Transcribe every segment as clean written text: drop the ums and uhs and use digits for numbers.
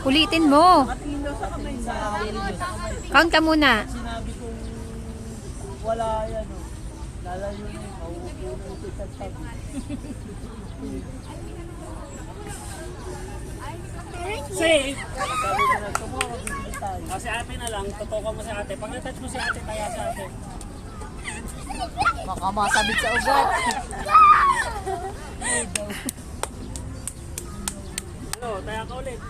Ulitin mo. Nakatingin daw sa kamay sa Count ka muna. sinabi kong wala yan o. Lalayo na yung mauupo na yung isang tabi. Safe! Sabi ko na tumawag hindi tayo. O si ate na lang, tutukan mo si ate. Pag natouch mo si ate, taya sa ate. Baka masabit sa ugat. Ano, taya ka ulit.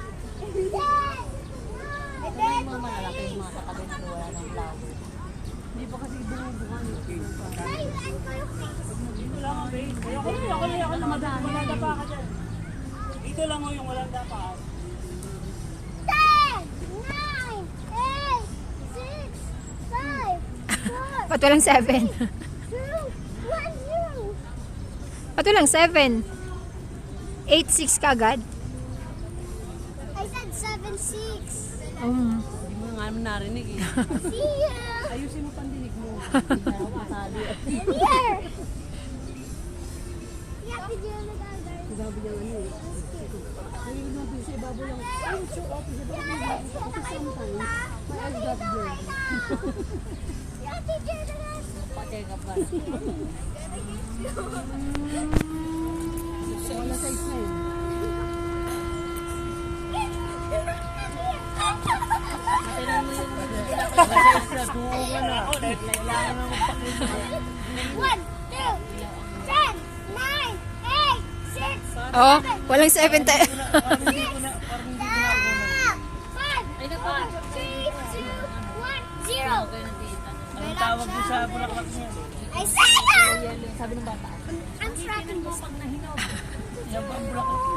Ano yung mga malalaki yung mga katabi na wala ng flower? Hindi pa kasi bumubukan yung Dito lang ang base. Ayoko na madapa. Madapa ka dyan. Dito lang mo yung walang dapa. 10, 9, 8, 6, 5, 4, Ba't walang 7? 2, 1, 0. Ba't walang 7? 8-6 ka agad? I said 7, 6. Hindi mo nga naman narinig eh. See you. ayusin mo pandinig mo. Here. Yeah, did you look at that? Sabi niya ano eh. Ayun natin sa ibabaw lang. Ay, so okay sa ibabaw lang. Kasi sometimes, my eyes got blurred. Yeah, did you look at Pa-check up ba? Wala size na yun. Size na, tunga na. Kailangan na magpakita. 1, 2, 10, 9, 8, 6, Oh, walang 7 tayo. 5, 4, 3, 2, 1. Anong tawag mo sa bulaklak niya? I said it! Sabi ng bata. I'm tracking this. Yan ba ang bulaklak?